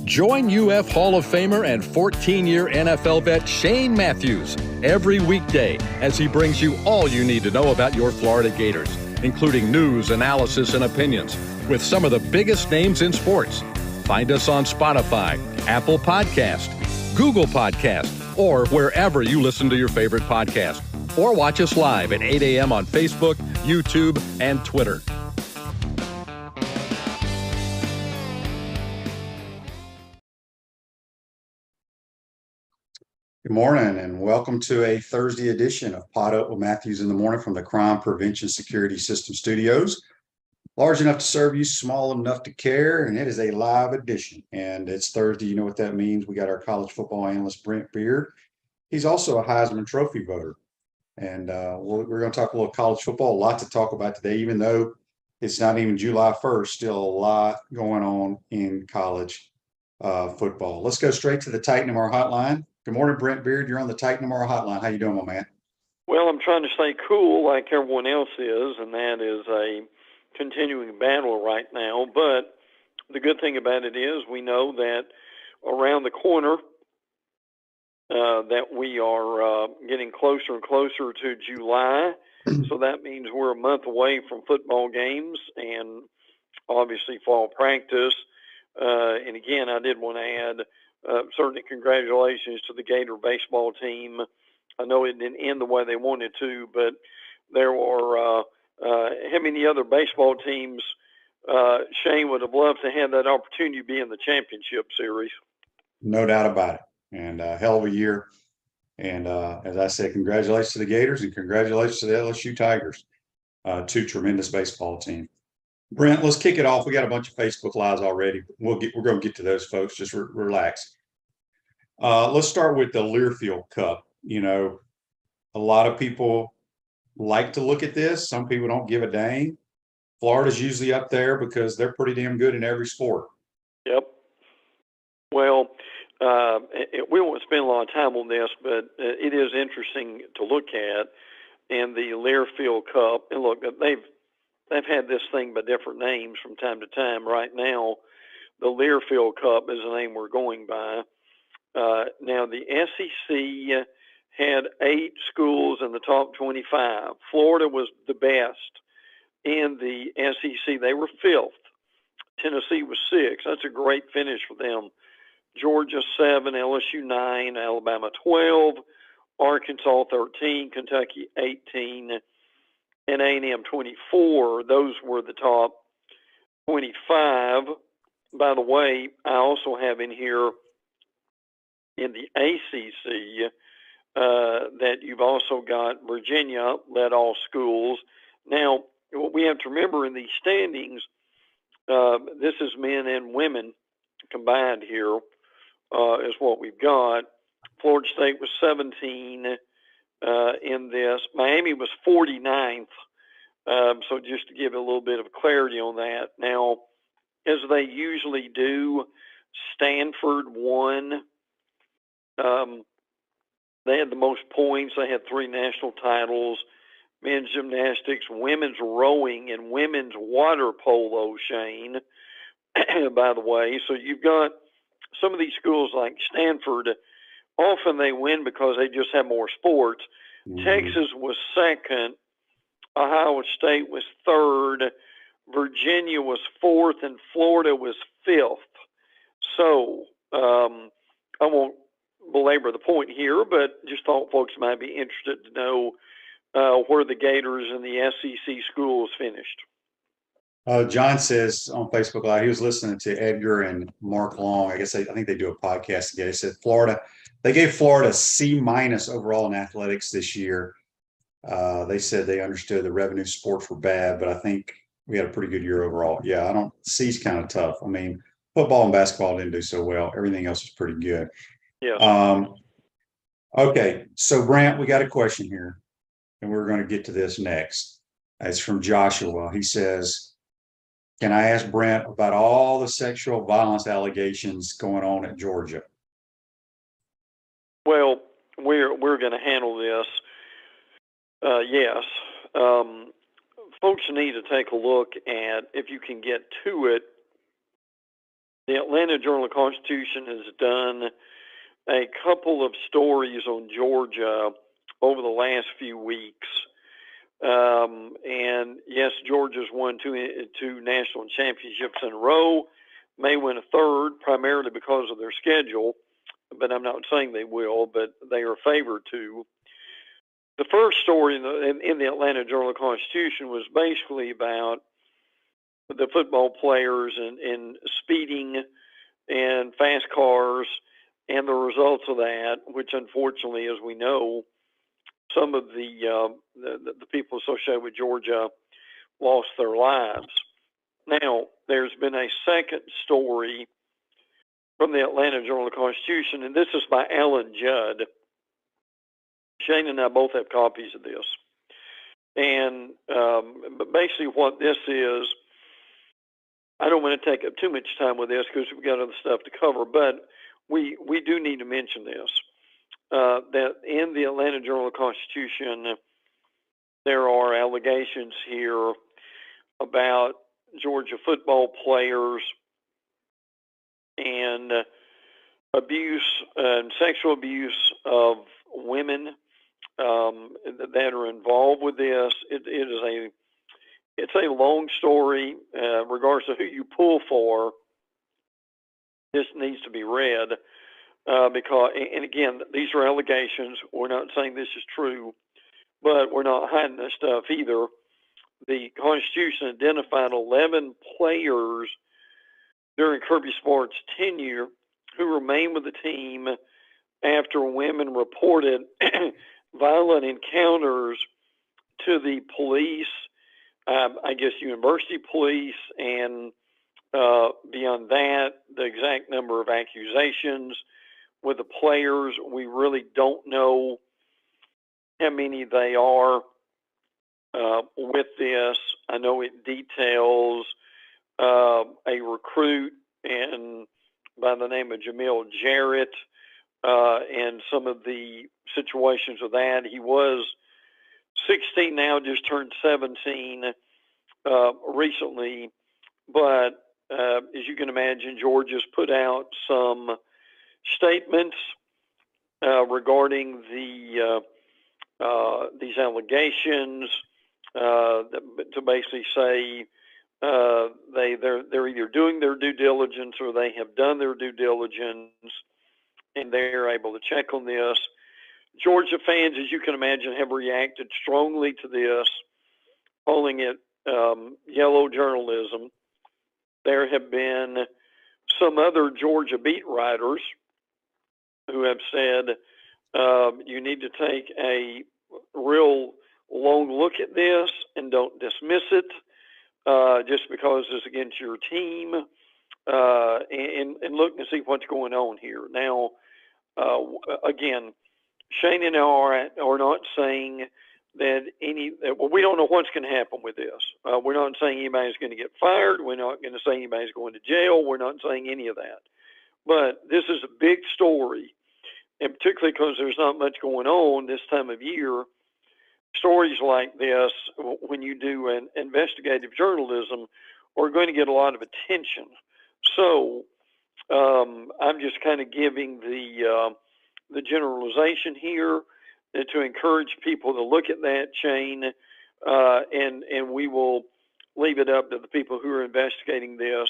Join UF Hall of Famer and 14-year NFL vet Shane Matthews every weekday as he brings you all you need to know about your Florida Gators, including news, analysis, and opinions with some of the biggest names in sports. Find us on Spotify, Apple Podcast, Google Podcast, or wherever you listen to your favorite podcast. Or watch us live at 8 a.m. on Facebook, YouTube, and Twitter. Good morning and welcome to a Thursday edition of PodUp with Matthews in the Morning from the Crime Prevention Security System Studios. Large enough to serve you, small enough to care, and it is a live edition. And it's Thursday. You know what that means. We got our college football analyst, Brent Beaird. He's also a Heisman Trophy voter. And we're going to talk a little college football, a lot to talk about today, even though it's not even July 1st, still a lot going on in college football. Let's go straight to the Titan MR hotline. Good morning, Brent Beaird. You're on the Titan MR hotline. How you doing, my man? Well, I'm trying to stay cool like everyone else is, and that is a continuing battle right now. But the good thing about it is we know that around the corner that we are getting closer and closer to July. So that means we're a month away from football games and obviously fall practice. And again, I did want to add certainly congratulations to the Gator baseball team. I know it didn't end the way they wanted to, but there were how many other baseball teams Shane would have loved to have that opportunity to be in the championship series. No doubt about it. And a hell of a year. And as I said, congratulations to the Gators and congratulations to the LSU Tigers, two tremendous baseball teams. Brent, let's kick it off. We got a bunch of Facebook Lives already. We're going to get to those, folks. Just relax. Let's start with the Learfield Cup. You know, a lot of people like to look at this. Some people don't give a dang. Florida's usually up there because they're pretty damn good in every sport. Yep. Well, we won't spend a lot of time on this, but it is interesting to look at. And the Learfield Cup, and look, they've had this thing by different names from time to time. Right now, the Learfield Cup is the name we're going by. Now, the SEC had 8 schools in the top 25. Florida was the best in the SEC. They were 5th. Tennessee was 6th. That's a great finish for them. Georgia 7, LSU 9, Alabama 12, Arkansas 13, Kentucky 18, and A&M 24. Those were the top 25. By the way, I also have in here in the ACC that you've also got Virginia led all schools. Now, what we have to remember in these standings, this is men and women combined here, is what we've got. Florida State was 17 in this. Miami was 49th. So just to give a little bit of clarity on that. Now, as they usually do, Stanford won. They had the most points. They had 3 national titles, men's gymnastics, women's rowing, and women's water polo, Shane, by the way. So you've got some of these schools like Stanford, often they win because they just have more sports. Mm-hmm. Texas was 2nd. Ohio State was 3rd. Virginia was 4th, and Florida was 5th. So I won't belabor the point here, but just thought folks might be interested to know where the Gators and the SEC schools finished. John says on Facebook Live, he was listening to Edgar and Mark Long. I think they do a podcast together. He said they gave Florida C- overall in athletics this year. They said they understood the revenue sports were bad, but I think we had a pretty good year overall. Yeah, C's kind of tough. I mean, football and basketball didn't do so well. Everything else was pretty good. Yeah. Okay, so Brant, we got a question here, and we're going to get to this next. It's from Joshua. He says, can I ask Brent about all the sexual violence allegations going on at Georgia? Well, we're going to handle this. Yes. Folks need to take a look at, if you can get to it, the Atlanta Journal-Constitution has done a couple of stories on Georgia over the last few weeks. And yes, Georgia's won two national championships in a row, may win a third, primarily because of their schedule, but I'm not saying they will, but they are favored to. The first story in the Atlanta Journal-Constitution was basically about the football players and speeding and fast cars and the results of that, which unfortunately, as we know, some of the people associated with Georgia lost their lives. Now, there's been a second story from the Atlanta Journal-Constitution, and this is by Alan Judd. Shane and I both have copies of this. And but basically what this is, I don't want to take up too much time with this because we've got other stuff to cover, but we do need to mention this, that in the Atlanta Journal-Constitution, there are allegations here about Georgia football players and abuse and sexual abuse of women that are involved with this. It's a long story. Regardless of who you pull for, this needs to be read because, and again, these are allegations. We're not saying this is true, but we're not hiding this stuff either. The Constitution identified 11 players during Kirby Smart's tenure who remained with the team after women reported violent encounters to the police, I guess university police, and beyond that, the exact number of accusations with the players. We really don't know how many they are with this. I know it details a recruit by the name of Jamil Jarrett, and some of the situations of that. He was 16 now, just turned 17 recently, but as you can imagine, Georgia's put out some statements regarding these allegations to basically say they're either doing their due diligence or they have done their due diligence, and they're able to check on this. Georgia fans, as you can imagine, have reacted strongly to this, calling it yellow journalism. There have been some other Georgia beat writers who have said you need to take a real long look at this and don't dismiss it just because it's against your team, and look and see what's going on here. Now, again, Shane and I are not saying that we don't know what's going to happen with this. We're not saying anybody's going to get fired. We're not going to say anybody's going to jail. We're not saying any of that. But this is a big story, and particularly because there's not much going on this time of year. Stories like this, when you do an investigative journalism, are going to get a lot of attention. So I'm just kind of giving the generalization here to encourage people to look at that, Shane, and we will leave it up to the people who are investigating this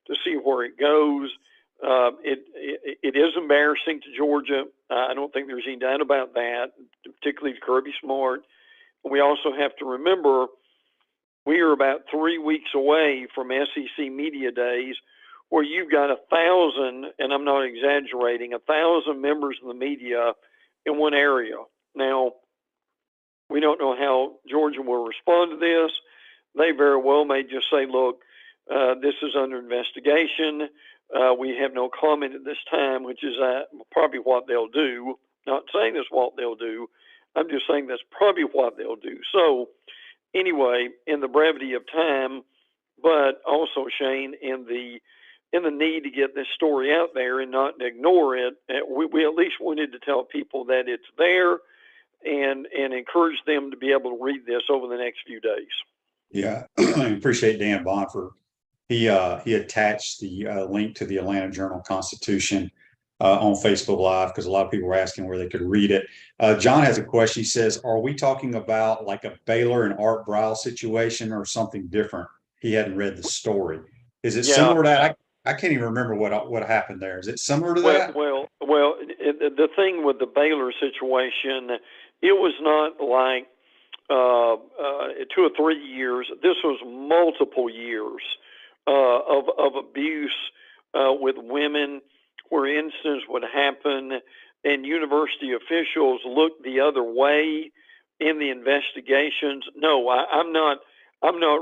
to see where it goes. It is embarrassing to Georgia. I don't think there's any doubt about that, particularly to Kirby Smart. We also have to remember we are about 3 weeks away from SEC Media Days, where you've got 1,000, and I'm not exaggerating, 1,000 members of the media in one area. Now, we don't know how Georgia will respond to this. They very well may just say, look, this is under investigation. We have no comment at this time, which is probably what they'll do. Not saying that's what they'll do. I'm just saying that's probably what they'll do. So anyway, in the brevity of time, but also, Shane, in the need to get this story out there and not ignore it, we at least wanted to tell people that it's there and encourage them to be able to read this over the next few days. Yeah, I appreciate Dan Bond for He attached the link to the Atlanta Journal-Constitution on Facebook Live because a lot of people were asking where they could read it. John has a question. He says, "Are we talking about like a Baylor and Art Briles situation or something different?" He hadn't read the story. Is it similar to that? I can't even remember what happened there. Is it similar to that? The thing with the Baylor situation, it was not like 2 or 3 years. This was multiple years of abuse with women, where incidents would happen, and university officials looked the other way in the investigations. No, I'm not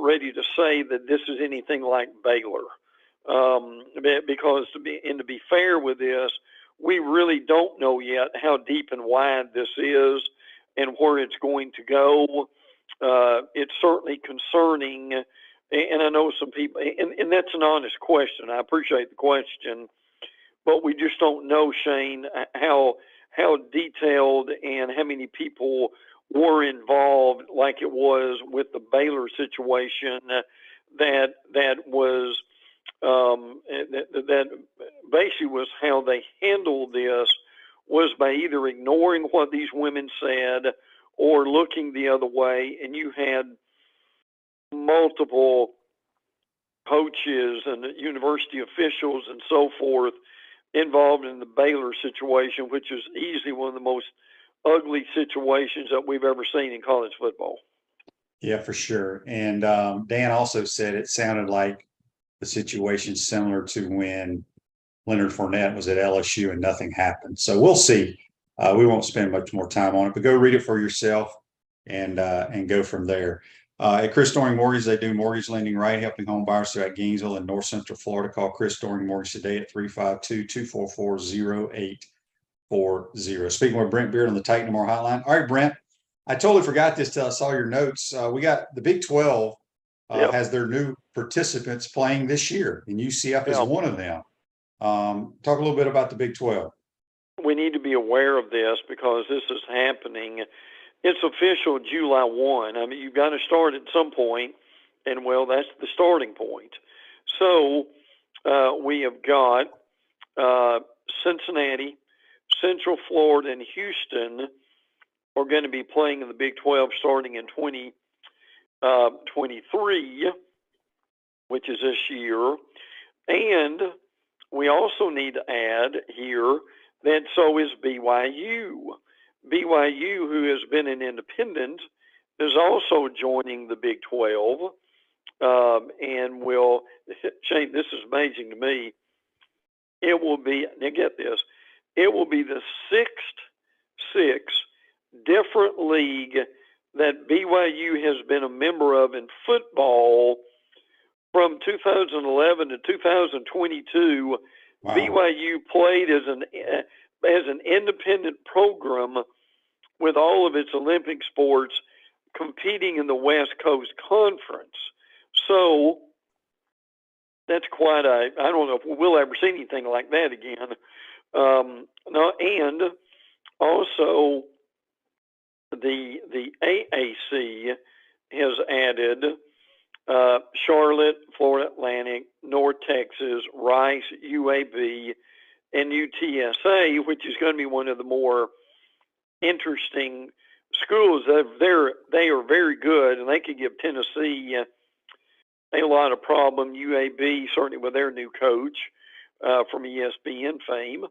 ready to say that this is anything like Baylor, because to be fair with this, we really don't know yet how deep and wide this is and where it's going to go. It's certainly concerning, and I know some people, and that's an honest question. I appreciate the question, but we just don't know, Shane, how detailed and how many people were involved, like it was with the Baylor situation. That was that basically was how they handled this, was by either ignoring what these women said or looking the other way, and you had multiple coaches and university officials and so forth involved in the Baylor situation, which is easily one of the most ugly situations that we've ever seen in college football. Yeah, for sure. And Dan also said it sounded like the situation similar to when Leonard Fournette was at LSU and nothing happened. So we'll see. We won't spend much more time on it, but go read it for yourself and go from there. At Chris Doring Mortgage, they do mortgage lending right, helping home buyers throughout Gainesville and North Central Florida. Call Chris Doring Mortgage today at 352-244-0840. Speaking with Brent Beaird on the Titan More Hotline. All right, Brent, I totally forgot this till I saw your notes. We got the Big 12 has their new participants playing this year, and UCF is one of them. Talk a little bit about the Big 12. We need to be aware of this because this is happening. It's official July 1. I mean, you've got to start at some point, and, well, that's the starting point. So we have got Cincinnati, Central Florida, and Houston are going to be playing in the Big 12 starting in 2023, which is this year. And we also need to add here that so is BYU. BYU, who has been an independent, is also joining the Big 12 and will, Shane, this is amazing to me, it will be, now get this, it will be the sixth different league that BYU has been a member of in football from 2011 to 2022. Wow. BYU played as an independent program with all of its Olympic sports competing in the West Coast Conference. So that's quite I don't know if we'll ever see anything like that again. And also the AAC has added Charlotte, Florida Atlantic, North Texas, Rice, UAB, and UTSA, which is going to be one of the more interesting schools. They are very good, and they could give Tennessee a lot of problem. UAB, certainly with their new coach from ESPN fame,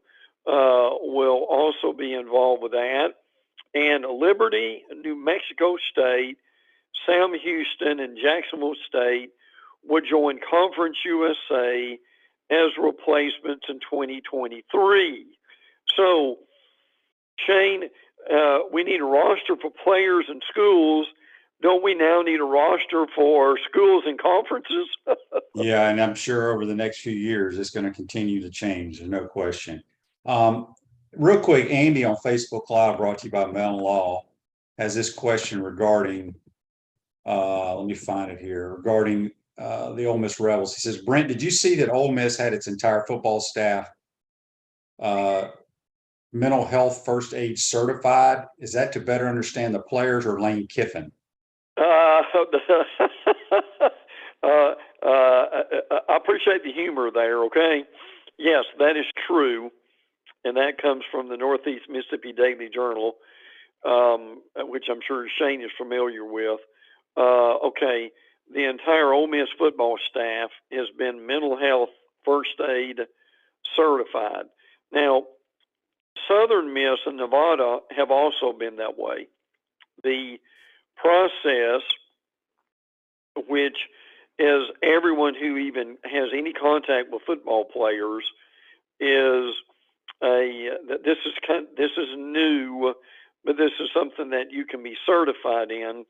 will also be involved with that. And Liberty, New Mexico State, Sam Houston, and Jacksonville State will join Conference USA as replacements in 2023. So, Shane, we need a roster for players and schools. Don't we now need a roster for schools and conferences? Yeah, and I'm sure over the next few years it's going to continue to change. There's no question. Real quick, Andy on Facebook Live, brought to you by Mellon Law, has this question regarding, let me find it here, regarding the Ole Miss Rebels. He says, Brent, did you see that Ole Miss had its entire football staff mental health first aid certified? Is that to better understand the players or Lane Kiffin? I appreciate the humor there, okay? Yes, that is true, and that comes from the Northeast Mississippi Daily Journal, which I'm sure Shane is familiar with. Okay, the entire Ole Miss football staff has been mental health first aid certified. Now, Southern Miss and Nevada have also been that way. The process, which is everyone who even has any contact with football players, is this is new, but this is something that you can be certified in.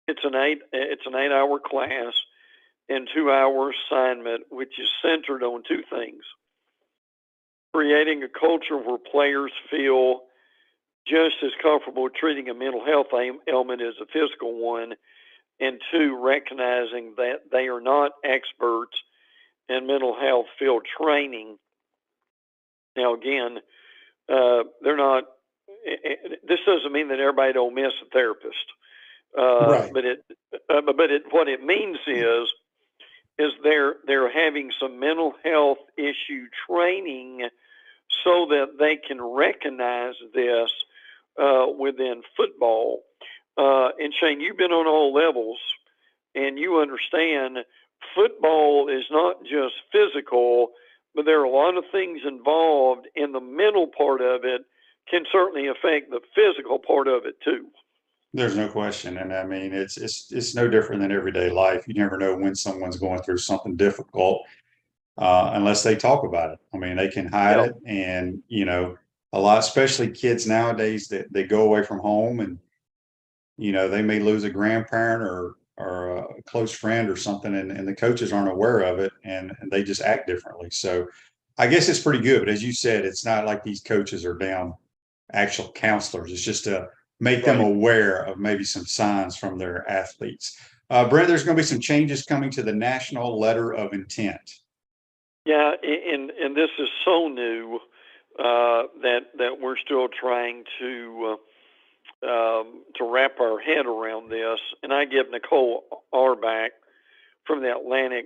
It's an 8-hour class and 2-hour assignment, which is centered on two things: creating a culture where players feel just as comfortable treating a mental health ailment as a physical one, and two, recognizing that they are not experts in mental health field training. Now, again, they're not. This doesn't mean that everybody at Ole Miss is a therapist, Right. but what it means is they're having some mental health issue training so that they can recognize this within football. And Shane, you've been on all levels, and you understand football is not just physical, but there are a lot of things involved, and the mental part of it can certainly affect the physical part of it too. There's no question. And I mean, it's no different than everyday life. You never know when someone's going through something difficult unless they talk about it. I mean, they can hide it. And, a lot, especially kids nowadays, that they go away from home and, they may lose a grandparent or a close friend or something, and the coaches aren't aware of it, and they just act differently. So I guess it's pretty good. But as you said, it's not like these coaches are down actual counselors. It's just to make them aware of maybe some signs from their athletes. Brent, there's going to be some changes coming to the National Letter of Intent. Yeah, and this is so new that we're still trying to wrap our head around this. And I give Nicole Auerbach from the Atlantic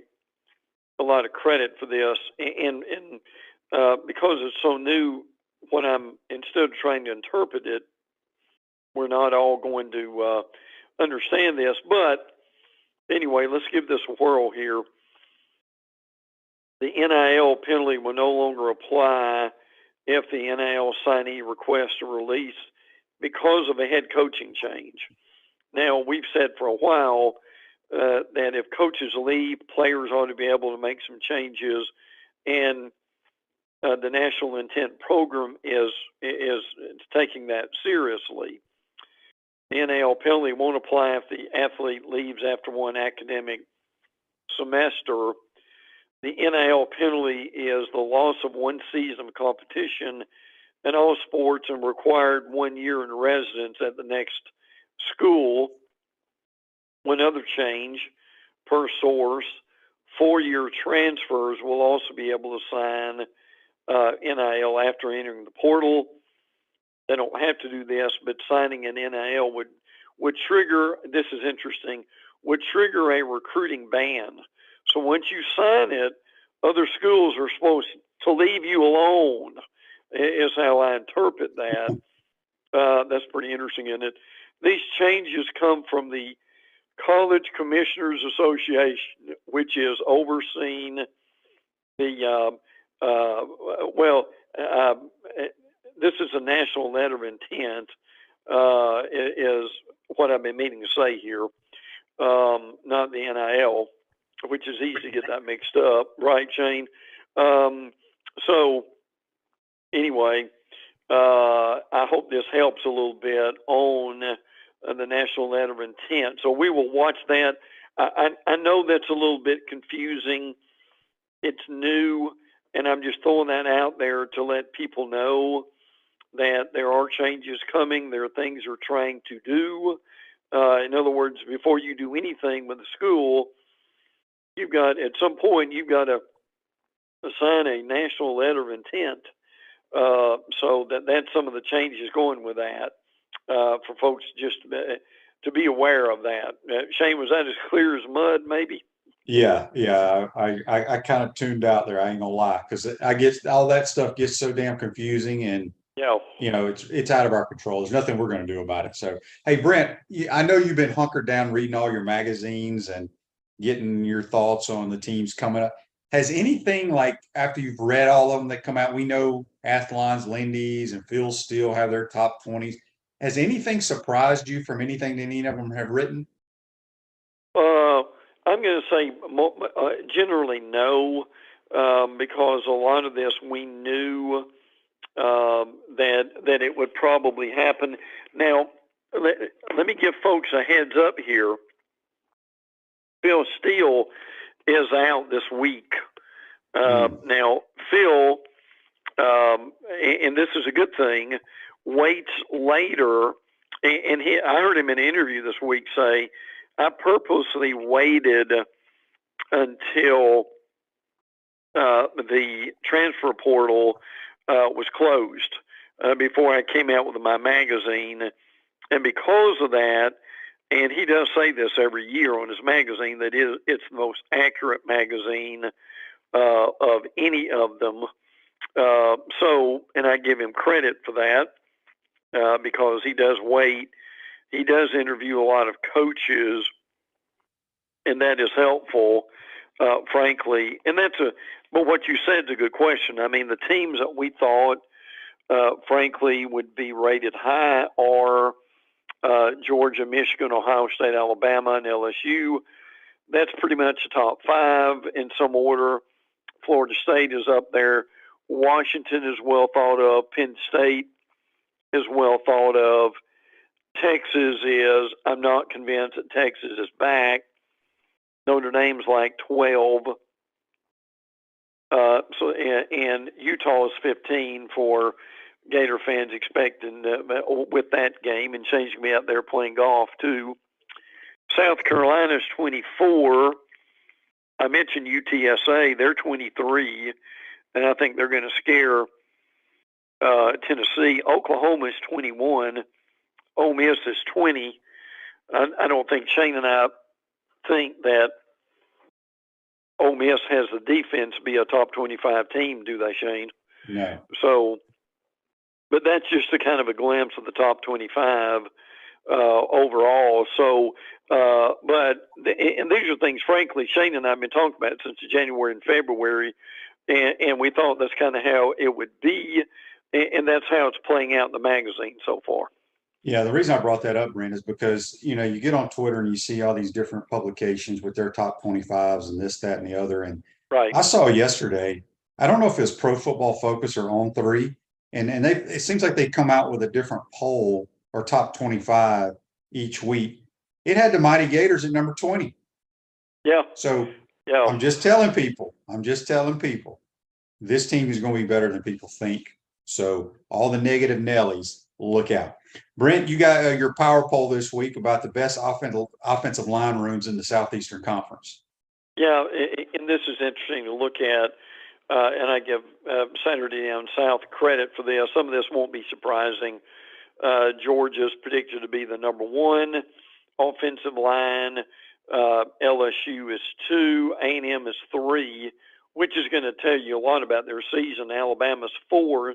a lot of credit for this. And because it's so new, instead of trying to interpret it, we're not all going to understand this. But anyway, let's give this a whirl here. The NIL penalty will no longer apply if the NIL signee requests a release because of a head coaching change. Now, we've said for a while that if coaches leave, players ought to be able to make some changes, and the National Intent Program is taking that seriously. The NIL penalty won't apply if the athlete leaves after one academic semester. The NIL penalty is the loss of one season of competition in all sports and required 1 year in residence at the next school. One other change, per source, 4-year transfers will also be able to sign NIL after entering the portal. They don't have to do this, but signing an NIL would trigger, this is interesting, would trigger a recruiting ban. So once you sign it, other schools are supposed to leave you alone, is how I interpret that. That's pretty interesting, isn't it? These changes come from the College Commissioners Association, which is overseeing the, this is a national letter of intent, is what I've been meaning to say here, not the NIL, which is easy to get that mixed up, right, Shane? So anyway, I hope this helps a little bit on the National Letter of Intent. So we will watch that. I know that's a little bit confusing. It's new, and I'm just throwing that out there to let people know that there are changes coming. There are things they're trying to do. In other words, before you do anything with the school, at some point, you've got to assign a National Letter of Intent. So that's some of the changes going with that for folks just to be aware of that. Shane, was that as clear as mud, maybe? Yeah. I kind of tuned out there. I ain't gonna lie, because I get all that stuff gets so damn confusing, and Yeah. it's out of our control. There's nothing we're going to do about it. So, hey, Brent, I know you've been hunkered down reading all your magazines and getting your thoughts on the teams coming up. Has anything, like, after you've read all of them that come out, we know Athlon's, Lindy's, and Phil Steele have their top 20s. Has anything surprised you from anything that any of them have written? Uh, I'm going to say generally no, because a lot of this we knew that it would probably happen. Now, let me give folks a heads up here. Phil Steele is out this week. Now, Phil, and this is a good thing, waits later, and I heard him in an interview this week say, I purposely waited until the transfer portal was closed before I came out with my magazine. And because of that, and he does say this every year on his magazine, that it's the most accurate magazine of any of them. So, and I give him credit for that because he does wait. He does interview a lot of coaches, and that is helpful, frankly. And but what you said is a good question. I mean, the teams that we thought, frankly, would be rated high are Georgia, Michigan, Ohio State, Alabama, and LSU. That's pretty much the top five in some order. Florida State is up there. Washington is well thought of. Penn State is well thought of. Texas is. I'm not convinced that Texas is back. Notre Dame's like 12. And Utah is 15 for Gator fans expecting with that game, and Shane's going to be out there playing golf too. South Carolina's 24. I mentioned UTSA. They're 23, and I think they're going to scare Tennessee. Oklahoma's 21. Ole Miss is 20. I don't think Shane and I think that Ole Miss has the defense to be a top 25 team, do they, Shane? No. So, but that's just a kind of a glimpse of the top 25 overall. So, and these are things, frankly, Shane and I have been talking about since January and February, and we thought that's kind of how it would be, and that's how it's playing out in the magazine so far. Yeah, the reason I brought that up, Brent, is because, you get on Twitter and you see all these different publications with their top 25s and this, that, and the other. And right. I saw yesterday, I don't know if it's Pro Football Focus or On3, and it seems like they come out with a different poll or top 25 each week. It had the Mighty Gators at number 20. Yeah. So yeah. I'm just telling people, this team is going to be better than people think. So all the negative Nellies, look out. Brent, you got your power poll this week about the best offensive line rooms in the Southeastern Conference. Yeah, and this is interesting to look at, and I give Saturday Down South credit for this. Some of this won't be surprising. Georgia's predicted to be the number one offensive line. LSU is 2. A&M is 3, which is going to tell you a lot about their season. Alabama's 4.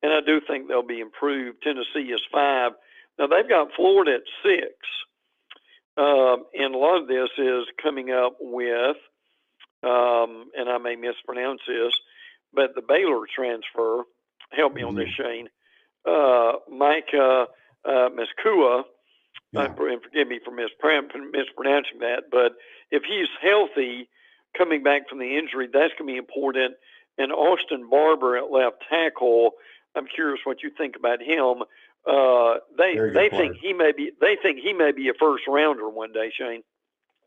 And I do think they'll be improved. Tennessee is 5. Now, they've got Florida at 6. And a lot of this is coming up with, and I may mispronounce this, but the Baylor transfer, help me on this, Shane, Micah Miskua, and forgive me for mispronouncing that, but if he's healthy coming back from the injury, that's going to be important. And Austin Barber at left tackle, I'm curious what you think about him. They think he may be a first rounder one day, Shane.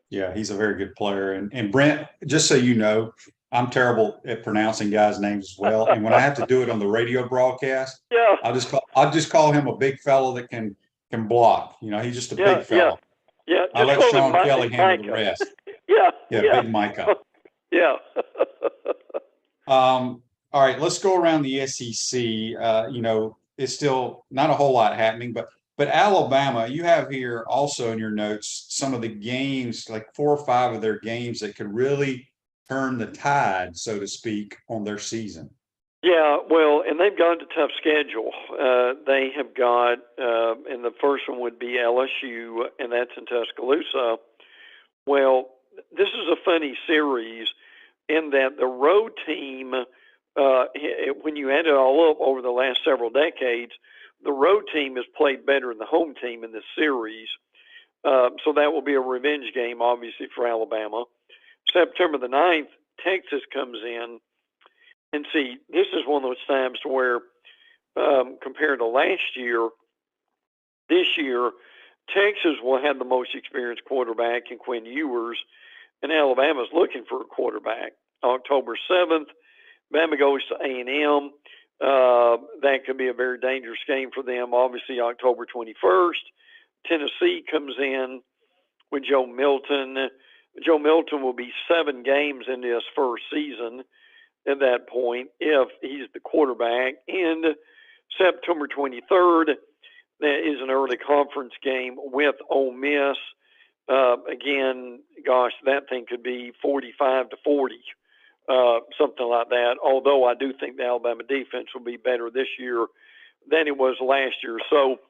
Yeah, he's a very good player. And Brent, just so you know, I'm terrible at pronouncing guys' names as well. And when I have to do it on the radio broadcast, yeah, I'll just call him a big fellow that can block. He's just a big fellow. Yeah. I'll let Sean Kelly handle the rest. Yeah. Big Micah. Yeah. All right, let's go around the SEC. It's still not a whole lot happening, but But Alabama, you have here also in your notes some of the games, like 4 or 5 of their games that could really turn the tide, so to speak, on their season. Yeah, well, and they've got a tough schedule. They have got, and the first one would be LSU, and that's in Tuscaloosa. Well, this is a funny series in that the road team, when you add it all up over the last several decades, the road team has played better than the home team in this series. So that will be a revenge game, obviously, for Alabama. September the 9th, Texas comes in. And see, this is one of those times where, compared to last year, this year, Texas will have the most experienced quarterback in Quinn Ewers, and Alabama's looking for a quarterback. October 7th, Bama goes to A&M. That could be a very dangerous game for them. Obviously, October 21st, Tennessee comes in with Joe Milton. Joe Milton will be 7 games into his first season at that point if he's the quarterback. And September 23rd, that is an early conference game with Ole Miss. Again, gosh, that thing could be 45-40, something like that. Although I do think the Alabama defense will be better this year than it was last year. So,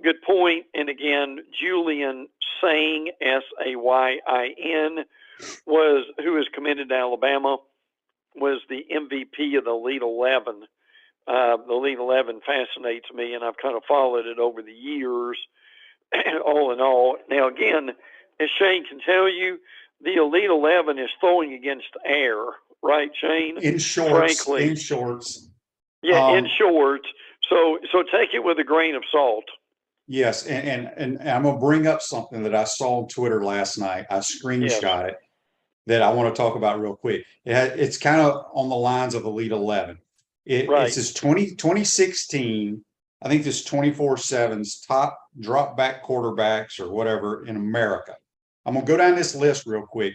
good point. And again, Julian Sayin, Sayin, who is committed to Alabama, was the MVP of the Elite 11. The Elite 11 fascinates me, and I've kind of followed it over the years, all in all. Now, again, as Shane can tell you, the Elite 11 is throwing against air, right, Shane? In shorts. Frankly. In shorts. Yeah, in shorts. So take it with a grain of salt. Yes, and I'm going to bring up something that I saw on Twitter last night. I screenshot it that I want to talk about real quick. It's kind of on the lines of Elite 11. It says 2016, I think this 24/7's top drop back quarterbacks or whatever in America. I'm going to go down this list real quick,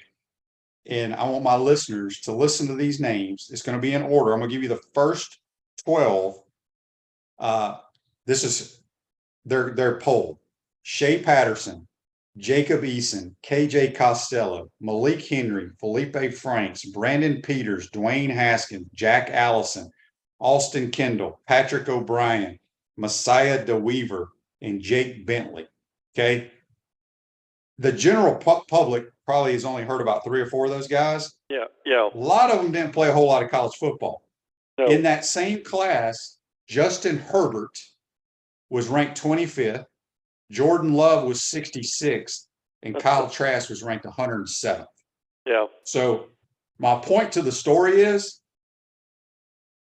and I want my listeners to listen to these names. It's going to be in order. I'm going to give you the first 12. This is their poll. Shea Patterson, Jacob Eason, KJ Costello, Malik Henry, Felipe Franks, Brandon Peters, Dwayne Haskins, Jack Allison, Austin Kendall, Patrick O'Brien, Messiah DeWeaver, and Jake Bentley. Okay. The general public probably has only heard about 3 or 4 of those guys. Yeah. A lot of them didn't play a whole lot of college football. No. In that same class, Justin Herbert was ranked 25th. Jordan Love was 66th, and Kyle Trask was ranked 107th. Yeah. So my point to the story is,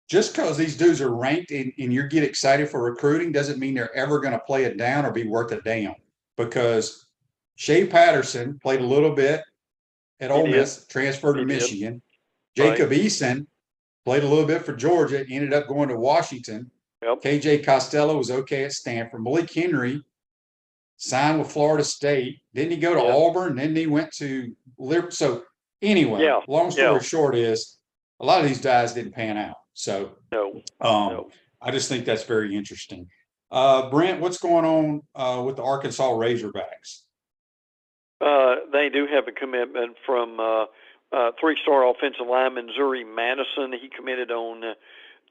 just because these dudes are ranked and you get excited for recruiting doesn't mean they're ever going to play it down or be worth a damn. Because Shea Patterson played a little bit at Ole Miss, transferred to Michigan. Jacob Eason played a little bit for Georgia, ended up going to Washington. Yep. KJ Costello was okay at Stanford. Malik Henry signed with Florida State. Didn't he go to Auburn? Then he went to Learfield. So anyway, long story short is a lot of these guys didn't pan out. So I just think that's very interesting. Brent, what's going on with the Arkansas Razorbacks? They do have a commitment from 3-star offensive lineman Zuri Madison. He committed on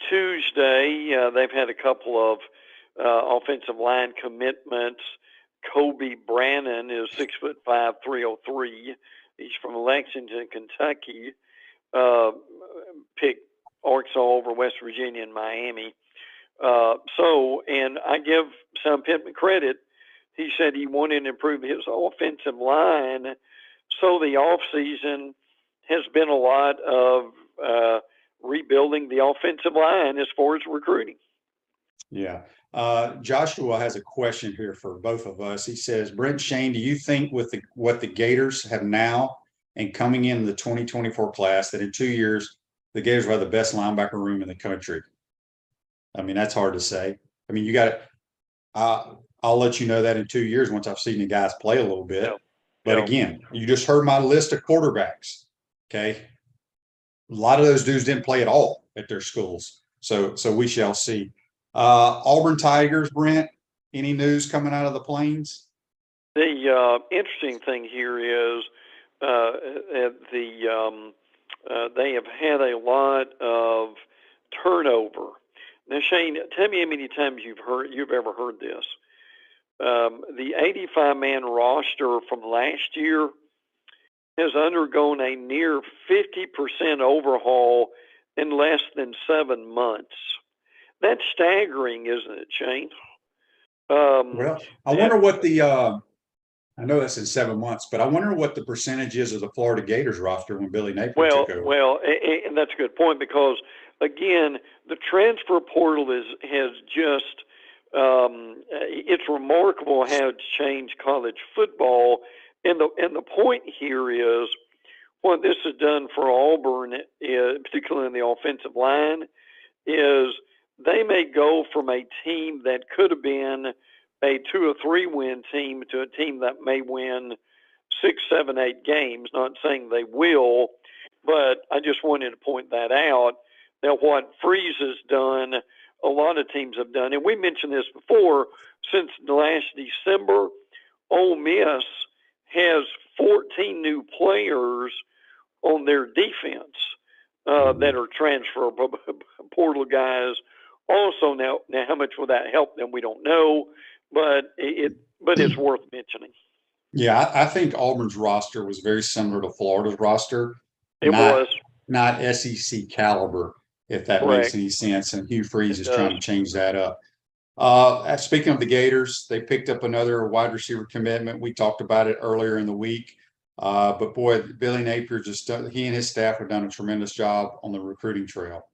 Tuesday. They've had a couple of offensive line commitments. Kobe Brannon is 6'5", 303. He's from Lexington, Kentucky. Picked Arkansas over West Virginia and Miami. And I give Sam Pittman credit. He said he wanted to improve his offensive line. So the offseason has been a lot of rebuilding the offensive line as far as recruiting. Yeah. Joshua has a question here for both of us. He says, Brent, Shane, do you think with what the Gators have now and coming in the 2024 class that in 2 years, the Gators will have the best linebacker room in the country? I mean, that's hard to say. I mean, you got to I'll let you know that in 2 years once I've seen the guys play a little bit. But again, you just heard my list of quarterbacks. Okay. A lot of those dudes didn't play at all at their schools. So we shall see. Auburn Tigers, Brent, Any news coming out of the Plains? The interesting thing here is they have had a lot of turnover. Now, Shane, tell me how many times you've ever heard this. The 85-man roster from last year has undergone a near 50% overhaul in less than 7 months. That's staggering, isn't it, Shane? Well, I wonder what I know that's in 7 months, but I wonder what the percentage is of the Florida Gators roster when Billy Napier took over. Well, and that's a good point because, again, the transfer portal has just it's remarkable how it's changed college football. And the point here is what this has done for Auburn, particularly in the offensive line, is they may go from a team that could have been a 2 or 3 win team to a team that may win 6, 7, 8 games. Not saying they will, but I just wanted to point that out. Now, what Freeze has done, a lot of teams have done, and we mentioned this before, since last December, Ole Miss has 14 new players on their defense that are transfer portal guys. Also, now how much will that help them? We don't know, but it's worth mentioning. Yeah, I think Auburn's roster was very similar to Florida's roster. It was not SEC caliber, if that makes any sense. And Hugh Freeze is trying to change that up. Speaking of the Gators, they picked up another wide receiver commitment. We talked about it earlier in the week. But boy, Billy Napier he and his staff have done a tremendous job on the recruiting trail.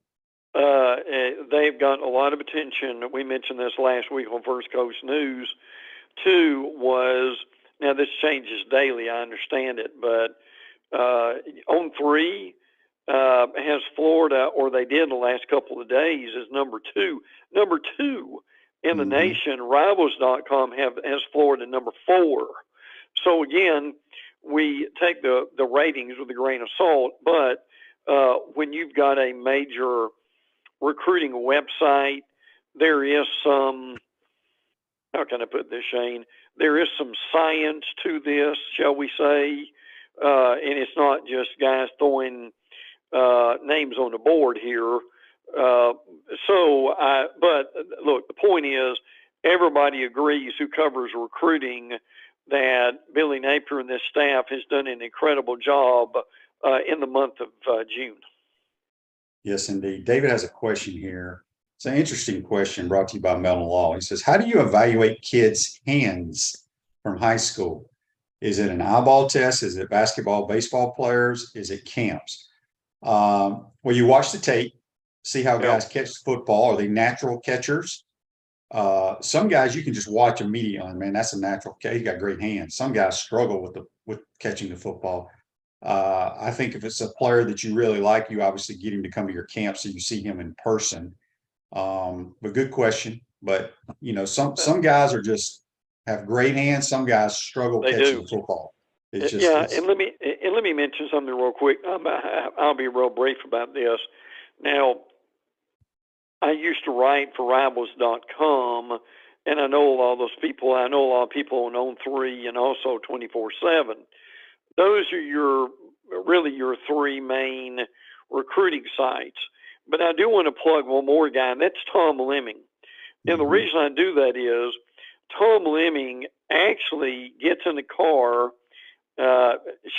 They've got a lot of attention. We mentioned this last week on First Coast News. 2 was, now this changes daily, I understand it, but on 3 has Florida, or they did in the last couple of days, is number 2. Number 2 in the nation, Rivals.com has Florida number 4. So again, we take the ratings with a grain of salt, but when you've got a major recruiting website, there is some, how can I put this, Shane? There is some science to this, shall we say, and it's not just guys throwing names on the board here. But look, the point is, everybody agrees who covers recruiting that Billy Napier and this staff has done an incredible job in the month of June. Yes, indeed. David has a question here. It's an interesting question brought to you by Mellon Law. He says, how do you evaluate kids' hands from high school? Is it an eyeball test? Is it basketball, baseball players? Is it camps? Well, you watch the tape, see how guys catch the football. Are they natural catchers? Some guys you can just watch immediately. Man, that's a natural catch. He's got great hands. Some guys struggle with catching the football. I think if it's a player that you really like, you obviously get him to come to your camp so you see him in person. But good question. But you know, some guys have great hands. Some guys struggle catching the football. And let me mention something real quick. I'll be real brief about this. Now, I used to write for Rivals.com, and I know a lot of those people. I know a lot of people on On3 and also 24/7. Those are your 3 main recruiting sites. But I do want to plug one more guy, and that's Tom Lemming. And the reason I do that is Tom Lemming actually gets in the car,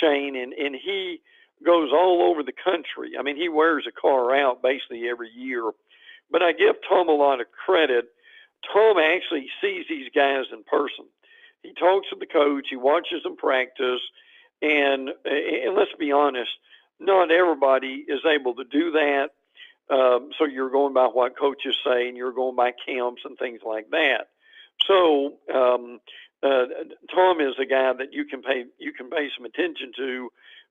Shane, and he goes all over the country. I mean, he wears a car out basically every year. But I give Tom a lot of credit. Tom actually sees these guys in person. He talks to the coach. He watches them practice. And let's be honest, not everybody is able to do that. So you're going by what coaches say, and you're going by camps and things like that. So Tom is a guy that you can pay some attention to,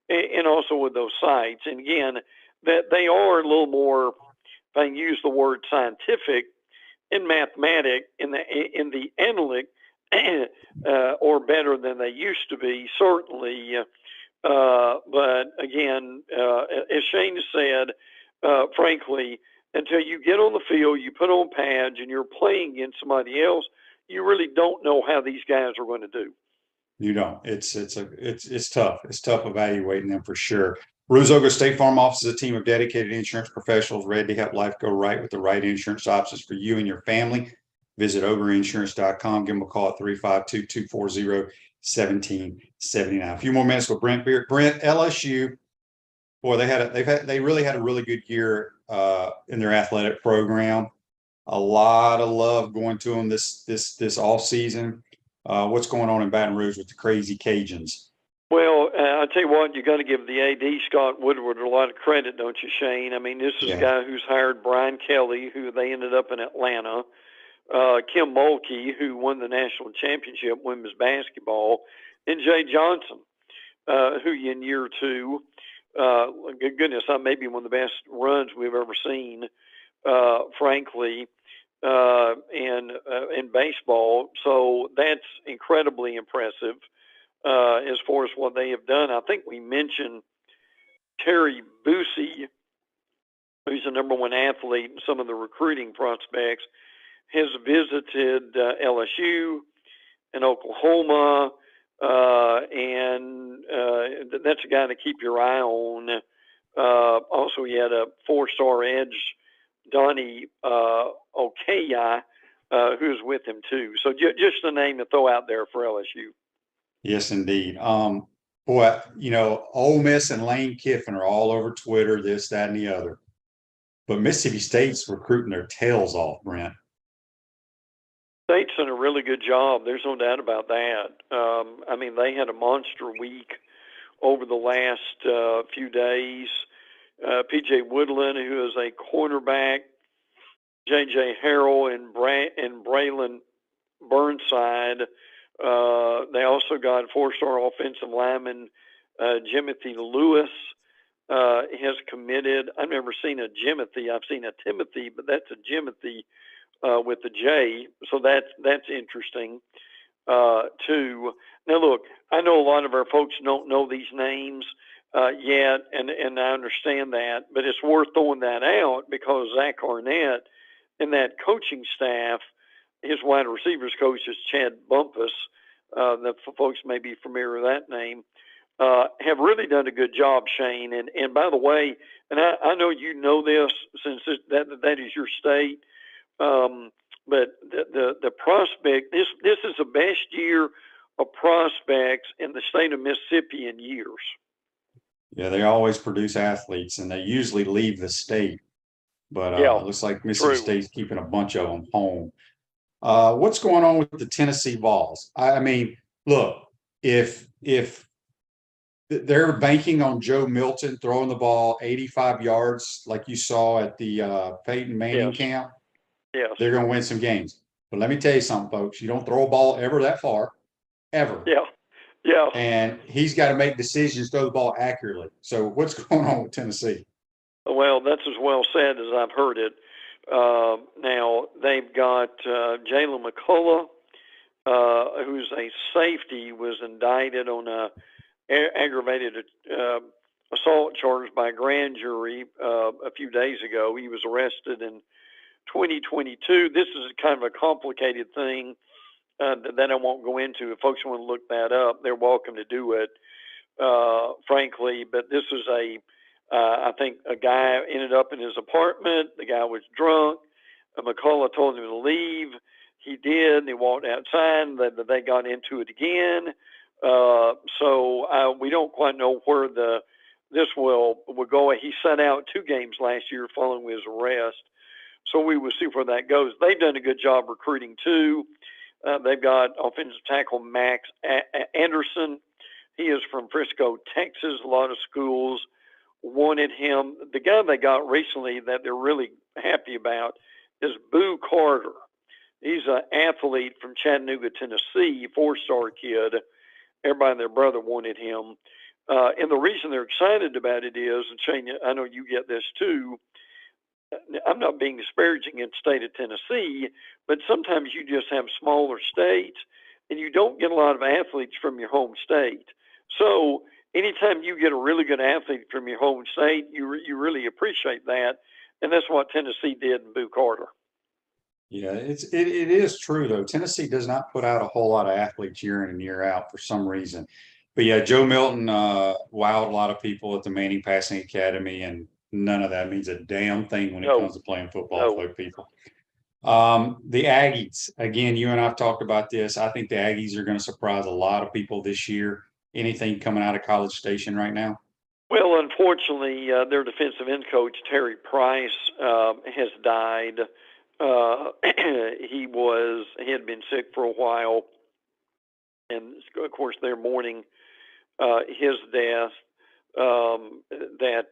and also with those sites. And again, that they are a little more, if I can use the word, scientific in mathematics, in the analytic, or better than they used to be, certainly. But again, as Shane has said, frankly, until you get on the field, you put on pads, and you're playing against somebody else, you really don't know how these guys are going to do. You don't. It's tough. It's tough evaluating them for sure. Ruzoga State Farm offers a team of dedicated insurance professionals ready to help life go right with the right insurance options for you and your family. Visit ogreinsurance.com. Give them a call at 352-240-1779. A few more minutes with Brent Beaird. Brent, LSU, boy, they really had a really good year in their athletic program. A lot of love going to them this off season. What's going on in Baton Rouge with the crazy Cajuns? Well, I tell you what, you got to give the AD Scott Woodward a lot of credit, don't you, Shane? I mean, this is a guy who's hired Brian Kelly, who they ended up in Atlanta. Kim Mulkey, who won the national championship women's basketball, and Jay Johnson, who in year two, goodness, maybe one of the best runs we've ever seen, frankly, in baseball. So that's incredibly impressive as far as what they have done. I think we mentioned Terry Boosie, who's the number one athlete in some of the recruiting prospects, has visited LSU and Oklahoma, and that's a guy to keep your eye on. Also, he had a four-star edge, Donnie Okaya, who's with him too. So just a name to throw out there for LSU. Yes, indeed. Boy, Ole Miss and Lane Kiffin are all over Twitter, this, that, and the other. But Mississippi State's recruiting their tails off, Brent. State's done a really good job. There's no doubt about that. I mean, they had a monster week over the last few days. P.J. Woodland, who is a cornerback, J.J. Harrell and Braylon Burnside. They also got four-star offensive lineman Jimothy Lewis has committed. I've never seen a Jimothy. I've seen a Timothy, but that's a Jimothy with the J. So that's interesting too. Now, look, I know a lot of our folks don't know these names yet, and I understand that, but it's worth throwing that out because Zach Arnett and that coaching staff, his wide receivers coach is Chad Bumpus, that folks may be familiar with that name, have really done a good job, Shane. And by the way, and I know you know this since that is your state, but the prospect, this is the best year of prospects in the state of Mississippi in years. Yeah, they always produce athletes, and they usually leave the state. But it looks like Mississippi State's keeping a bunch of them home. What's going on with the Tennessee Vols? I mean, look, if they're banking on Joe Milton throwing the ball 85 yards like you saw at the Peyton Manning camp, they're going to win some games. But let me tell you something, folks. You don't throw a ball ever that far, ever. Yeah. And he's got to make decisions, throw the ball accurately. So what's going on with Tennessee? Well, that's as well said as I've heard it. Now, they've got Jalen McCullough, who's a safety, was indicted on a aggravated assault charge by a grand jury a few days ago. He was arrested in 2022. This is kind of a complicated thing that I won't go into. If folks want to look that up, they're welcome to do it, frankly. But this is I think a guy ended up in his apartment. The guy was drunk. McCullough told him to leave. He did. They walked outside. They got into it again. So we don't quite know where this will go. He sat out 2 games last year following his arrest. So we will see where that goes. They've done a good job recruiting too. They've got offensive tackle Max Anderson. He is from Frisco, Texas. A lot of schools wanted him. The guy they got recently that they're really happy about is Boo Carter. He's an athlete from Chattanooga, Tennessee, 4-star kid. Everybody and their brother wanted him. And the reason they're excited about it is, and Shane, I know you get this too, I'm not being disparaging in the state of Tennessee, but sometimes you just have smaller states and you don't get a lot of athletes from your home state. So anytime you get a really good athlete from your home state, you really appreciate that. And that's what Tennessee did in Boo Carter. Yeah, it is true though. Tennessee does not put out a whole lot of athletes year in and year out for some reason. But yeah, Joe Milton wowed a lot of people at the Manning Passing Academy, and none of that means a damn thing when it No, comes to playing football no. for people. The Aggies, again, you and I've talked about this. I think the Aggies are going to surprise a lot of people this year. Anything coming out of College Station right now? Well, unfortunately, their defensive end coach Terry Price has died. He had been sick for a while, and of course they're mourning his death. That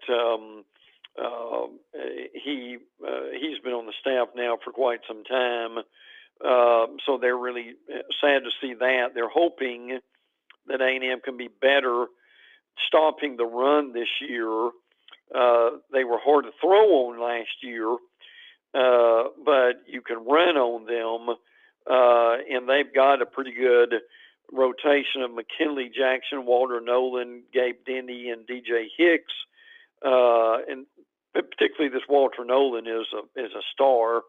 he's been on the staff now for quite some time, so they're really sad to see that. They're hoping that A&M can be better stopping the run this year. They were hard to throw on last year, but you can run on them, and they've got a pretty good rotation of McKinley Jackson, Walter Nolan, Gabe Denny, and DJ Hicks, and particularly this Walter Nolan is a star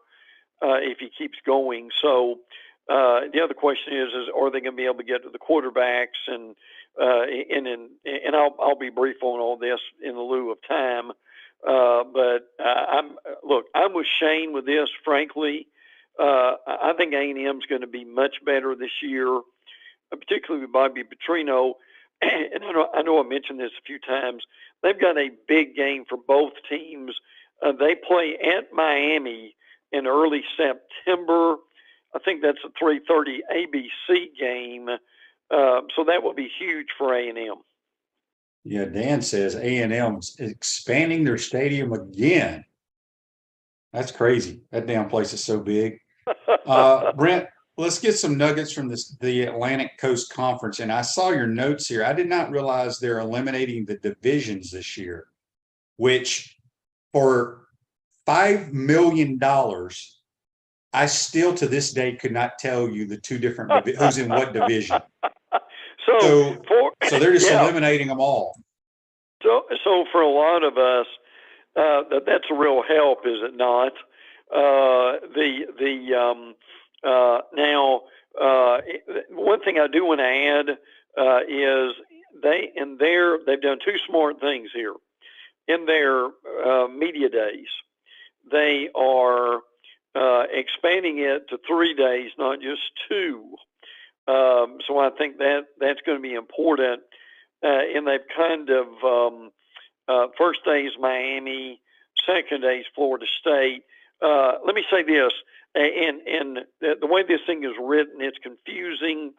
if he keeps going. So the other question is are they going to be able to get to the quarterbacks? And I'll be brief on all this in the lieu of time. But I'm with Shane with this. Frankly, I think A&M is going to be much better this year, particularly with Bobby Petrino. And I know I mentioned this a few times. They've got a big game for both teams. They play at Miami in early September. I think that's a 3:30 ABC game. So that will be huge for A&M. Yeah, Dan says A&M is expanding their stadium again. That's crazy. That damn place is so big. Brent, let's get some nuggets from the Atlantic Coast Conference. And I saw your notes here. I did not realize they're eliminating the divisions this year, which for $5 million, I still to this day could not tell you the two different who's in what division. So they're just eliminating them all. So for a lot of us, that's a real help, is it not? Now, one thing I do want to add is they've done two smart things here. In their media days, they are expanding it to 3 days, not just 2. So I think that's going to be important. And they've kind of first day is Miami, second day is Florida State. Let me say this, and the way this thing is written, it's confusing.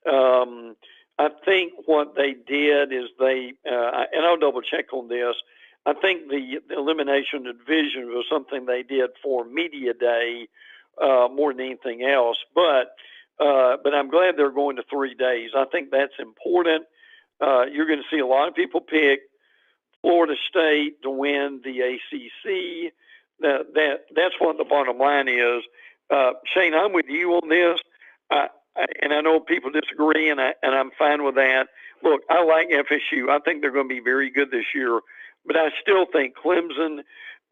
I think what they did is and I'll double check on this. I think the elimination of division was something they did for media day more than anything else. But I'm glad they're going to 3 days. I think that's important. You're going to see a lot of people pick Florida State to win the ACC. That's what the bottom line is. Shane, I'm with you on this, and I know people disagree, and I'm fine with that. Look, I like FSU. I think they're going to be very good this year, but I still think Clemson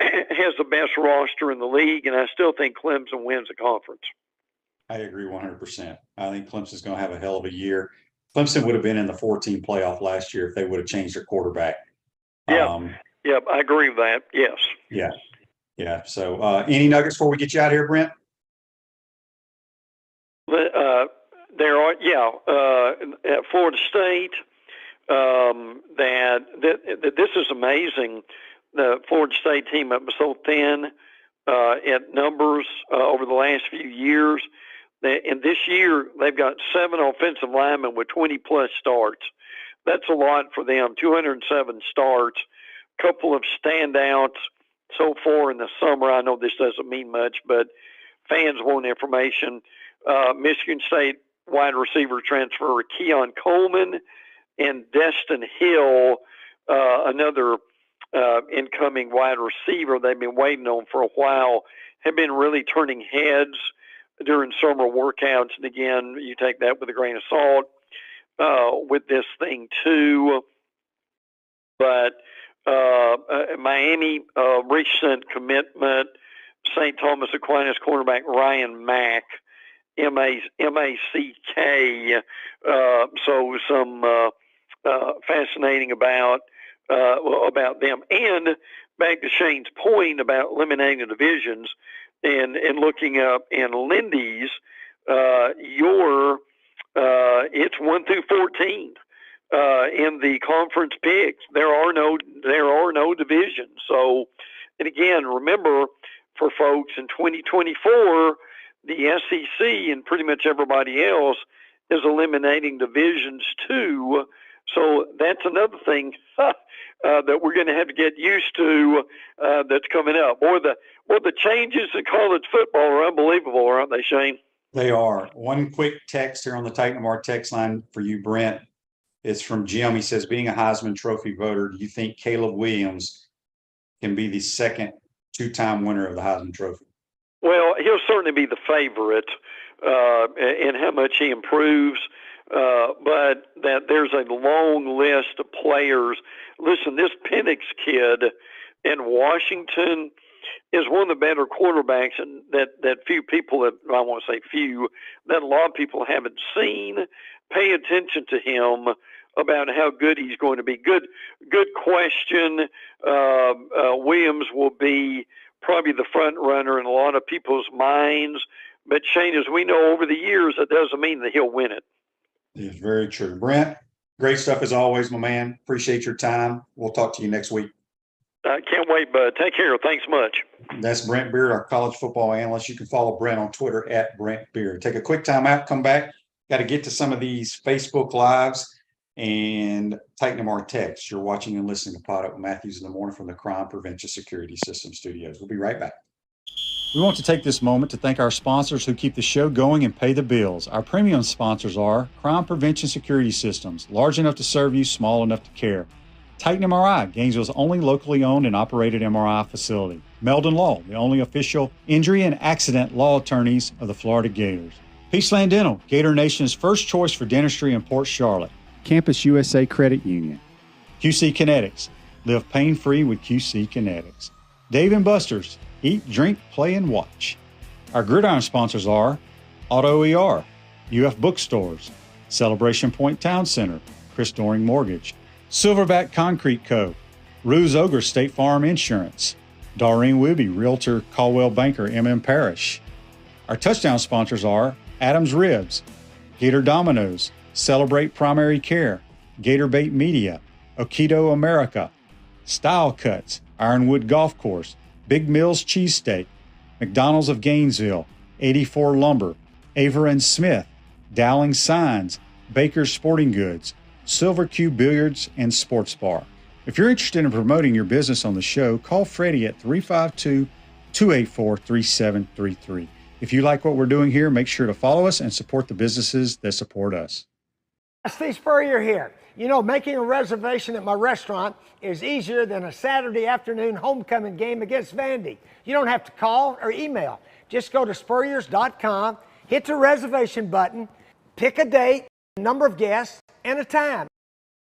has the best roster in the league, and I still think Clemson wins the conference. I agree 100%. I think Clemson's going to have a hell of a year. Clemson would have been in the 14 playoff last year if they would have changed their quarterback. Yeah, I agree with that. Yes. Yeah. So, any nuggets before we get you out of here, Brent? There are, at Florida State. That this is amazing. The Florida State team up was so thin at numbers over the last few years. And this year, they've got 7 offensive linemen with 20-plus starts. That's a lot for them, 207 starts, a couple of standouts so far in the summer. I know this doesn't mean much, but fans want information. Michigan State wide receiver transfer Keon Coleman and Destin Hill, another incoming wide receiver they've been waiting on for a while, have been really turning heads during summer workouts. And again, you take that with a grain of salt with this thing too. But Miami, recent commitment, St. Thomas Aquinas cornerback Ryan Mack, M-A-C-K. So some fascinating about them. And back to Shane's point about eliminating the divisions and looking up in Lindy's, it's 1 through 14 in the conference picks. There are no divisions. So, and again, remember for folks in 2024, the SEC and pretty much everybody else is eliminating divisions too. So that's another thing that we're going to have to get used to that's coming up. Or the changes in college football are unbelievable, aren't they, Shane? They are. One quick text here on the Titan Mar text line for you, Brent. It's from Jim. He says, being a Heisman Trophy voter, do you think Caleb Williams can be the second two-time winner of the Heisman Trophy? Well, he'll certainly be the favorite in how much he improves, but that there's a long list of players. Listen, this Penix kid in Washington is one of the better quarterbacks, and that few people, I won't say few, that a lot of people haven't seen. Pay attention to him about how good he's going to be. Good question. Williams will be probably the front runner in a lot of people's minds. But Shane, as we know over the years, that doesn't mean that he'll win it. It's very true. Brent, great stuff as always, my man. Appreciate your time. We'll talk to you next week. Can't wait, bud. Take care. Thanks much. That's Brent Beaird, our college football analyst. You can follow Brent on Twitter at Brent Beaird. Take a quick time out, come back. Got to get to some of these Facebook Lives and Titan Mar texts. You're watching and listening to PodUp with Matthews in the morning from the Crime Prevention Security System Studios. We'll be right back. We want to take this moment to thank our sponsors who keep the show going and pay the bills. Our premium sponsors are Crime Prevention Security Systems, large enough to serve you, small enough to care. Titan MRI, Gainesville's only locally owned and operated MRI facility. Meldon Law, the only official injury and accident law attorneys of the Florida Gators. Peaceland Dental, Gator Nation's first choice for dentistry in Port Charlotte. Campus USA Credit Union. QC Kinetics, live pain-free with QC Kinetics. Dave & Buster's, eat, drink, play, and watch. Our gridiron sponsors are Auto ER, UF Bookstores, Celebration Point Town Center, Chris Doring Mortgage, Silverback Concrete Co., Ruse Ogre State Farm Insurance, Doreen Wibby, Realtor Caldwell Banker, MM Parish. Our touchdown sponsors are Adams Ribs, Gator Dominoes, Celebrate Primary Care, Gator Bait Media, Okido America, Style Cuts, Ironwood Golf Course, Big Mills Cheesesteak, McDonald's of Gainesville, 84 Lumber, Aver and Smith, Dowling Signs, Baker's Sporting Goods, Silver Q Billiards and Sports Bar. If you're interested in promoting your business on the show, call Freddie at 352-284-3733. If you like what we're doing here, make sure to follow us and support the businesses that support us. Steve Spurrier here. You know, making a reservation at my restaurant is easier than a Saturday afternoon homecoming game against Vandy. You don't have to call or email. Just go to spurriers.com, hit the reservation button, pick a date, a number of guests, and a time.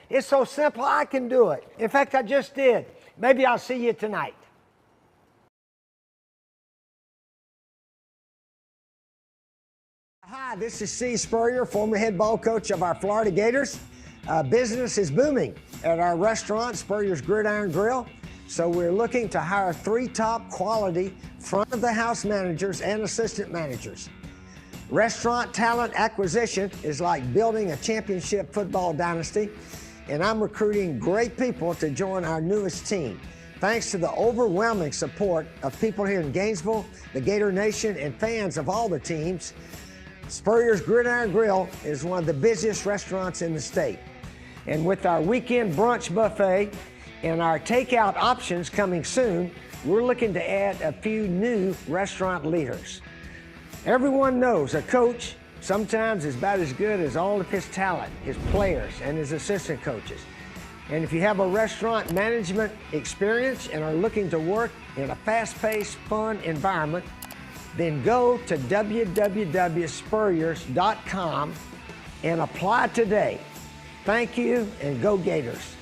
It's so simple, I can do it. In fact, I just did. Maybe I'll see you tonight. Hi, this is Steve Spurrier, former head ball coach of our Florida Gators. Business is booming at our restaurant, Spurrier's Gridiron Grill. So we're looking to hire 3 top quality front of the house managers and assistant managers. Restaurant talent acquisition is like building a championship football dynasty, and I'm recruiting great people to join our newest team. Thanks to the overwhelming support of people here in Gainesville, the Gator Nation, and fans of all the teams, Spurrier's Gridiron Grill is one of the busiest restaurants in the state. And with our weekend brunch buffet and our takeout options coming soon, we're looking to add a few new restaurant leaders. Everyone knows a coach sometimes is about as good as all of his talent, his players, and his assistant coaches. And if you have a restaurant management experience and are looking to work in a fast-paced, fun environment, then go to www.spurriers.com and apply today. Thank you, and go Gators.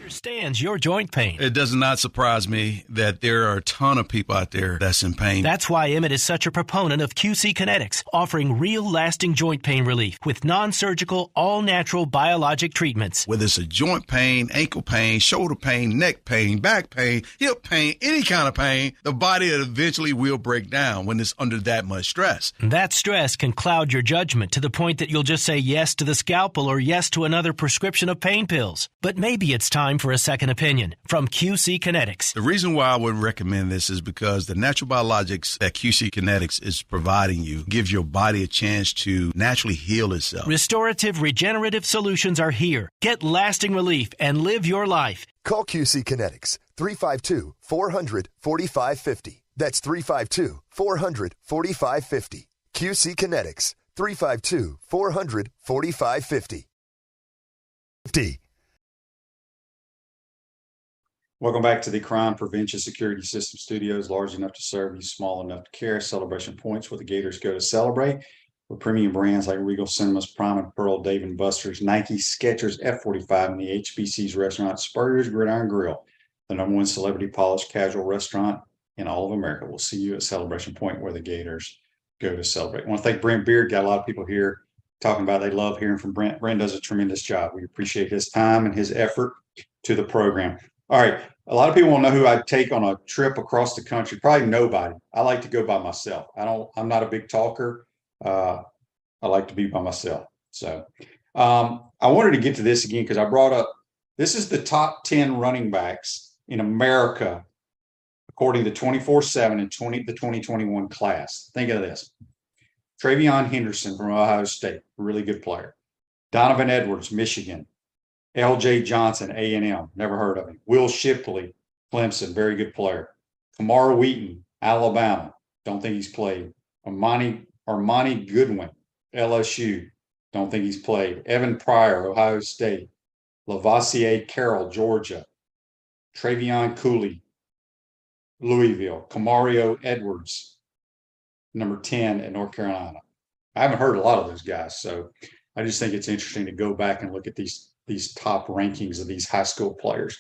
understands your joint pain. It does not surprise me that there are a ton of people out there that's in pain. That's why Emmett is such a proponent of QC Kinetics, offering real lasting joint pain relief with non-surgical, all-natural biologic treatments. Whether it's a joint pain, ankle pain, shoulder pain, neck pain, back pain, hip pain, any kind of pain, the body eventually will break down when it's under that much stress. That stress can cloud your judgment to the point that you'll just say yes to the scalpel or yes to another prescription of pain pills. But maybe it's time for a second opinion from QC Kinetics. The reason why I would recommend this is because the natural biologics that QC Kinetics is providing you gives your body a chance to naturally heal itself. Restorative, regenerative solutions are here. Get lasting relief and live your life. Call QC Kinetics, 352-400-4550. That's 352-400-4550. QC Kinetics, 352-400-4550. Welcome back to the Crime Prevention Security System Studios, large enough to serve you, small enough to care. Celebration points where the Gators go to celebrate. With premium brands like Regal Cinemas, Prime and Pearl, Dave & Buster's, Nike, Skechers, F45, and the HBC's restaurant, Spurriers Gridiron Grill, the #1 celebrity polished casual restaurant in all of America. We'll see you at Celebration Point where the Gators go to celebrate. I want to thank Brent Beaird. Got a lot of people here talking about they love hearing from Brent. Brent does a tremendous job. We appreciate his time and his effort to the program. All right. A lot of people want to know who I'd take on a trip across the country. Probably nobody. I like to go by myself. I'm not a big talker. I like to be by myself. So I wanted to get to this again because I brought up, this is the top 10 running backs in America, according to 24/7 and the 2021 class. Think of this. Travion Henderson from Ohio State, really good player. Donovan Edwards, Michigan. L.J. Johnson, A&M, never heard of him. Will Shipley, Clemson, very good player. Kamar Wheaton, Alabama, don't think he's played. Armani Goodwin, LSU, don't think he's played. Evan Pryor, Ohio State. Lavassier Carroll, Georgia. Travion Cooley, Louisville. Kamario Edwards, number 10 at North Carolina. I haven't heard a lot of those guys, so I just think it's interesting to go back and look at these top rankings of these high school players.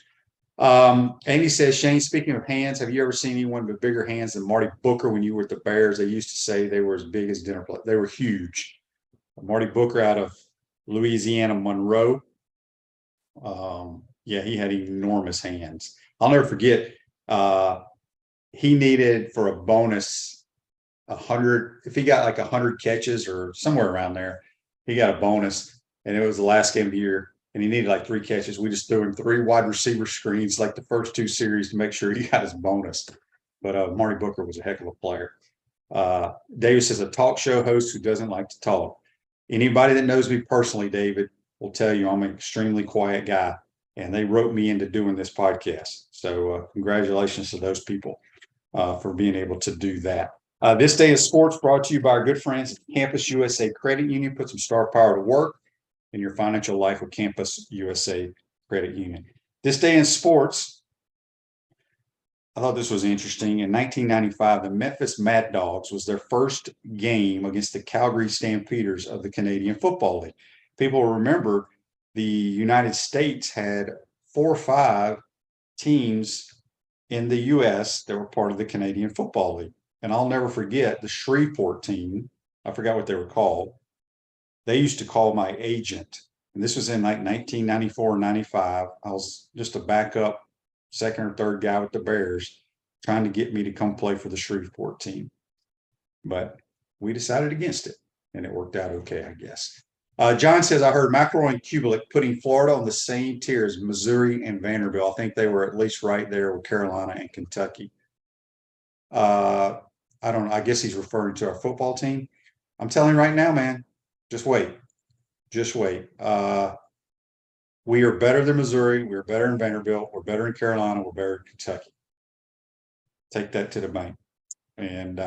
Amy says, Shane, speaking of hands, have you ever seen anyone with bigger hands than Marty Booker when you were at the Bears? They used to say they were as big as dinner plates. They were huge. Marty Booker out of Louisiana Monroe. Yeah, he had enormous hands. I'll never forget, he needed for a bonus 100, if he got like 100 catches or somewhere around there, he got a bonus, and it was the last game of the year. And he needed like 3 catches. We just threw him 3 wide receiver screens like the first 2 series to make sure he got his bonus. But Marty Booker was a heck of a player. Davis is a talk show host who doesn't like to talk. Anybody that knows me personally, David, will tell you I'm an extremely quiet guy. And they wrote me into doing this podcast. So congratulations to those people for being able to do that. This day of sports brought to you by our good friends at Campus USA Credit Union. Put some star power to work in your financial life with Campus USA Credit Union. This day in sports, I thought this was interesting. In 1995, the Memphis Mad Dogs was their first game against the Calgary Stampeders of the Canadian Football League. People remember the United States had 4 or 5 teams in the U.S. that were part of the Canadian Football League. And I'll never forget the Shreveport team. I forgot what they were called. They used to call my agent, and this was in like 1994 or 95. I was just a backup second or third guy with the Bears trying to get me to come play for the Shreveport team. But we decided against it, and it worked out okay, I guess. John says, I heard McElroy and Kubelik putting Florida on the same tier as Missouri and Vanderbilt. I think they were at least right there with Carolina and Kentucky. I don't know. I guess he's referring to our football team. I'm telling you right now, man, just wait. Just wait. We are better than Missouri. We're better than Vanderbilt. We're better in Carolina. We're better in Kentucky. Take that to the bank. And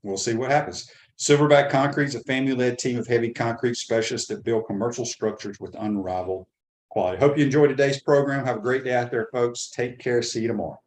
we'll see what happens. Silverback Concrete is a family-led team of heavy concrete specialists that build commercial structures with unrivaled quality. Hope you enjoyed today's program. Have a great day out there, folks. Take care. See you tomorrow.